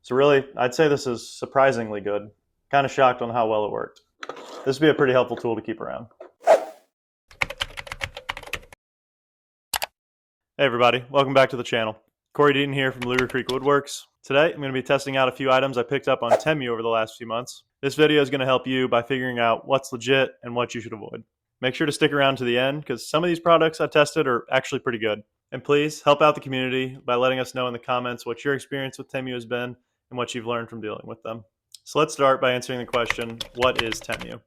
So really, I'd say this is surprisingly good. Kind of shocked on how well it worked. This would be a pretty helpful tool to keep around. Hey everybody, welcome back to the channel. Corey Deaton here from Luger Creek Woodworks. Today I'm going to be testing out a few items I picked up on Temu over the last few months. This video is going to help you by figuring out what's legit and what you should avoid. Make sure to stick around to the end because some of these products I tested are actually pretty good. And please help out the community by letting us know in the comments what your experience with Temu has been and what you've learned from dealing with them. So let's start by answering the question, what is Temu?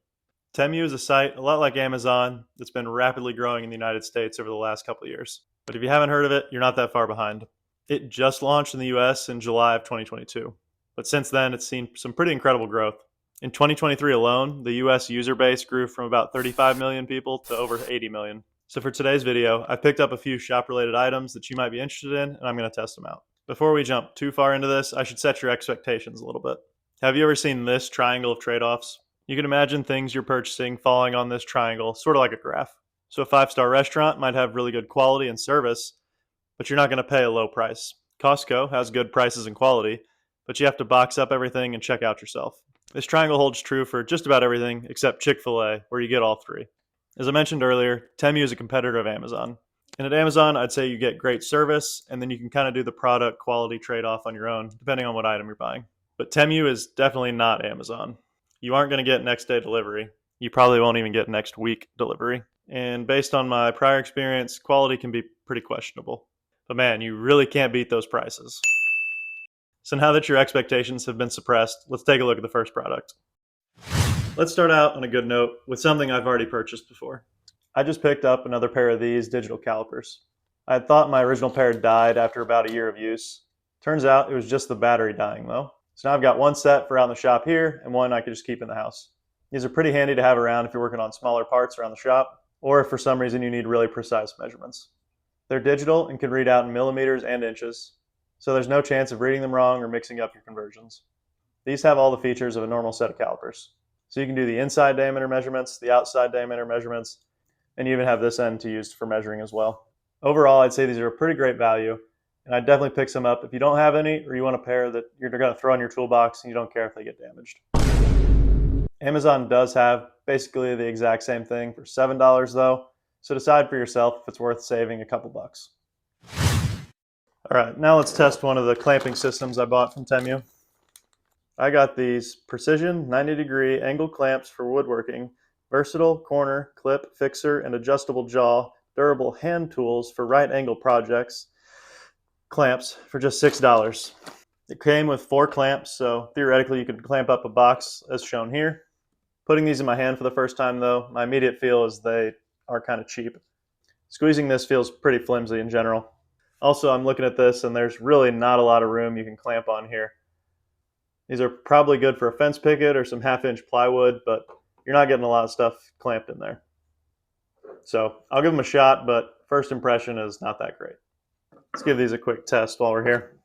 Temu is a site a lot like Amazon that's been rapidly growing in the United States over the last couple of years. But if you haven't heard of it, you're not that far behind. It just launched in the US in July of 2022. But since then, it's seen some pretty incredible growth. In 2023 alone, the US user base grew from about 35 million people to over 80 million. So for today's video, I picked up a few shop-related items that you might be interested in, and I'm going to test them out. Before we jump too far into this, I should set your expectations a little bit. Have you ever seen this triangle of trade-offs? You can imagine things you're purchasing falling on this triangle, sort of like a graph. So a 5-star restaurant might have really good quality and service, but you're not going to pay a low price. Costco has good prices and quality, but you have to box up everything and check out yourself. This triangle holds true for just about everything except Chick-fil-A, where you get all three. As I mentioned earlier, Temu is a competitor of Amazon. And at Amazon, I'd say you get great service, and then you can kind of do the product quality trade-off on your own, depending on what item you're buying. But Temu is definitely not Amazon. You aren't going to get next day delivery. You probably won't even get next week delivery. And based on my prior experience, quality can be pretty questionable. But man, you really can't beat those prices. So now that your expectations have been suppressed, let's take a look at the first product. Let's start out on a good note with something I've already purchased before. I just picked up another pair of these digital calipers. I had thought my original pair died after about a year of use. Turns out it was just the battery dying though. So now I've got one set for out in the shop here and one I could just keep in the house. These are pretty handy to have around if you're working on smaller parts around the shop, or if for some reason you need really precise measurements. They're digital and can read out in millimeters and inches, so there's no chance of reading them wrong or mixing up your conversions. These have all the features of a normal set of calipers. So you can do the inside diameter measurements, the outside diameter measurements, and you even have this end to use for measuring as well. Overall, I'd say these are a pretty great value, and I'd definitely pick some up if you don't have any or you want a pair that you're going to throw in your toolbox and you don't care if they get damaged. Amazon does have basically the exact same thing for $7 though, so decide for yourself if it's worth saving a couple bucks. All right, now let's test one of the clamping systems I bought from Temu. I got these precision 90-degree angle clamps for woodworking, versatile corner, clip, fixer, and adjustable jaw, durable hand tools for right angle projects, clamps for just $6. It came with 4 clamps, so theoretically you could clamp up a box as shown here. Putting these in my hand for the first time though, my immediate feel is they are kind of cheap. Squeezing this feels pretty flimsy in general. Also, I'm looking at this and there's really not a lot of room you can clamp on here. These are probably good for a fence picket or some 1/2-inch plywood, but you're not getting a lot of stuff clamped in there. So I'll give them a shot, but first impression is not that great. Let's give these a quick test while we're here.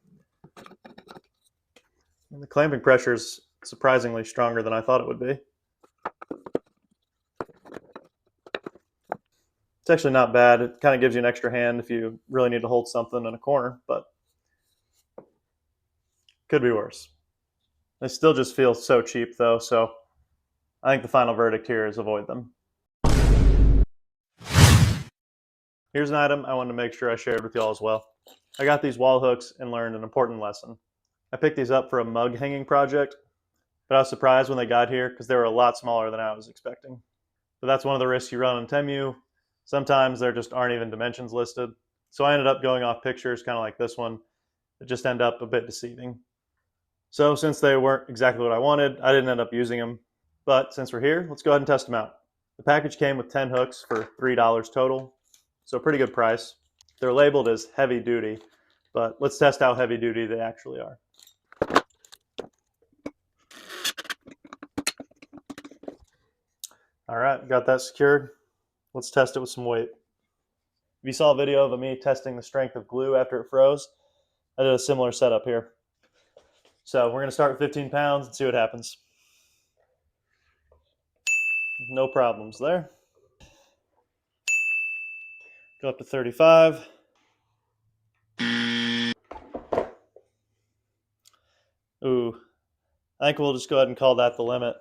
And the clamping pressure is surprisingly stronger than I thought it would be. It's actually not bad. It kind of gives you an extra hand if you really need to hold something in a corner, but could be worse. They still just feel so cheap though, so I think the final verdict here is avoid them. Here's an item I wanted to make sure I shared with y'all as well. I got these wall hooks and learned an important lesson. I picked these up for a mug hanging project, but I was surprised when they got here because they were a lot smaller than I was expecting. But that's one of the risks you run on Temu. Sometimes there just aren't even dimensions listed. So I ended up going off pictures kind of like this one that just end up a bit deceiving. So since they weren't exactly what I wanted, I didn't end up using them. But since we're here, let's go ahead and test them out. The package came with 10 hooks for $3 total, so a pretty good price. They're labeled as heavy duty, but let's test how heavy duty they actually are. All right, got that secured. Let's test it with some weight. If you saw a video of me testing the strength of glue after it froze, I did a similar setup here. So we're going to start with 15 pounds and see what happens. No problems there. Go up to 35. Ooh, I think we'll just go ahead and call that the limit.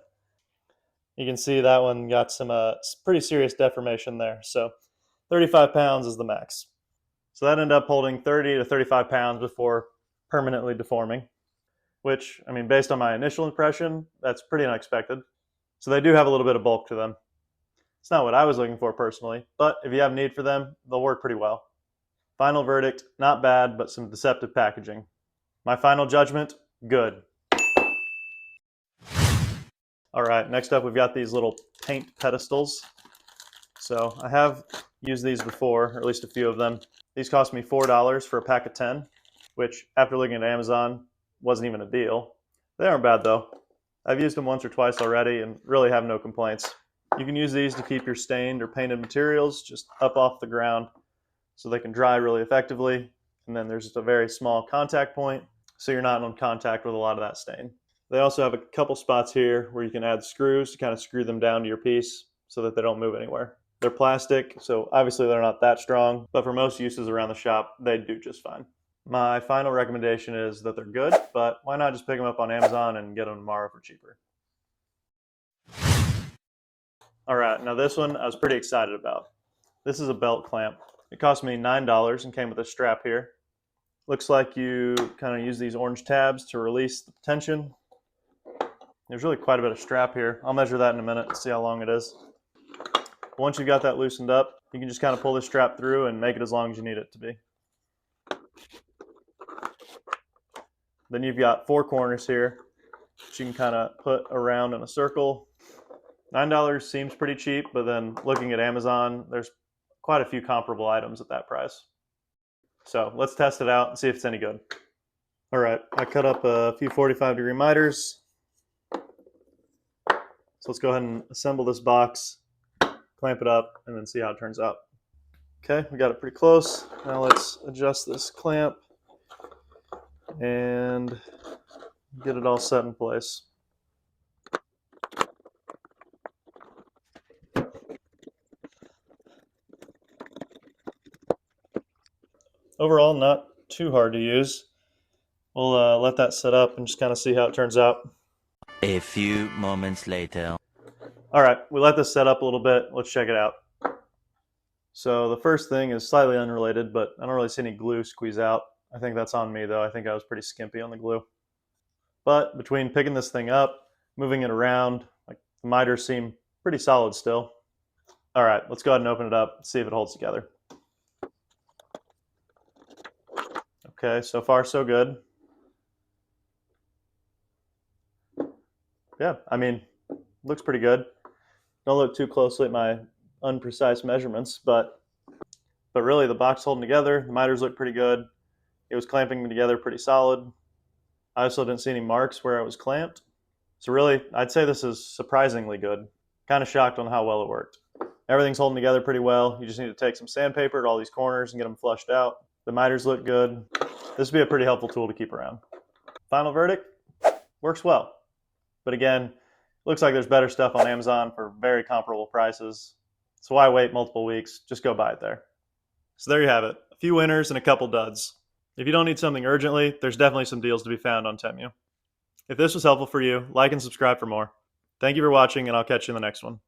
You can see that one got some pretty serious deformation there. So 35 pounds is the max. So that ended up holding 30 to 35 pounds before permanently deforming, which, I mean, based on my initial impression, that's pretty unexpected. So they do have a little bit of bulk to them. It's not what I was looking for personally, but if you have need for them, they'll work pretty well. Final verdict, not bad, but some deceptive packaging. My final judgment, good. All right, next up we've got these little paint pedestals. So I have used these before, or at least a few of them. These cost me $4 for a pack of 10, which after looking at Amazon wasn't even a deal. They aren't bad though. I've used them once or twice already and really have no complaints. You can use these to keep your stained or painted materials just up off the ground so they can dry really effectively. And then there's just a very small contact point so you're not in contact with a lot of that stain. They also have a couple spots here where you can add screws to kind of screw them down to your piece so that they don't move anywhere. They're plastic, so obviously they're not that strong, but for most uses around the shop, they do just fine. My final recommendation is that they're good, but why not just pick them up on Amazon and get them tomorrow for cheaper? All right, now this one I was pretty excited about. This is a belt clamp. It cost me $9 and came with a strap here. Looks like you kind of use these orange tabs to release the tension. There's really quite a bit of strap here. I'll measure that in a minute and see how long it is. Once you've got that loosened up, you can just kind of pull this strap through and make it as long as you need it to be. Then you've got 4 corners here that you can kind of put around in a circle. $9 seems pretty cheap, but then looking at Amazon, there's quite a few comparable items at that price. So let's test it out and see if it's any good. All right, I cut up a few 45-degree miters. So let's go ahead and assemble this box, clamp it up, and then see how it turns out. Okay, we got it pretty close. Now let's adjust this clamp and get it all set in place. Overall, not too hard to use. We'll let that set up and just kind of see how it turns out. A few moments later. All right, we let this set up a little bit. Let's check it out. So the first thing is slightly unrelated, but I don't really see any glue squeeze out. I think that's on me though. I think I was pretty skimpy on the glue. But between picking this thing up, moving it around, like the miters seem pretty solid still. All right, let's go ahead and open it up, see if it holds together. Okay, so far so good. Yeah, I mean, looks pretty good. Don't look too closely at my unprecise measurements, but really the box holding together, the miters look pretty good. It was clamping together pretty solid. I also didn't see any marks where it was clamped. So really, I'd say this is surprisingly good. Kind of shocked on how well it worked. Everything's holding together pretty well. You just need to take some sandpaper to all these corners and get them flushed out. The miters look good. This would be a pretty helpful tool to keep around. Final verdict, works well. But again, looks like there's better stuff on Amazon for very comparable prices. So why wait multiple weeks? Just go buy it there. So there you have it. A few winners and a couple duds. If you don't need something urgently, there's definitely some deals to be found on Temu. If this was helpful for you, like and subscribe for more. Thank you for watching, and I'll catch you in the next one.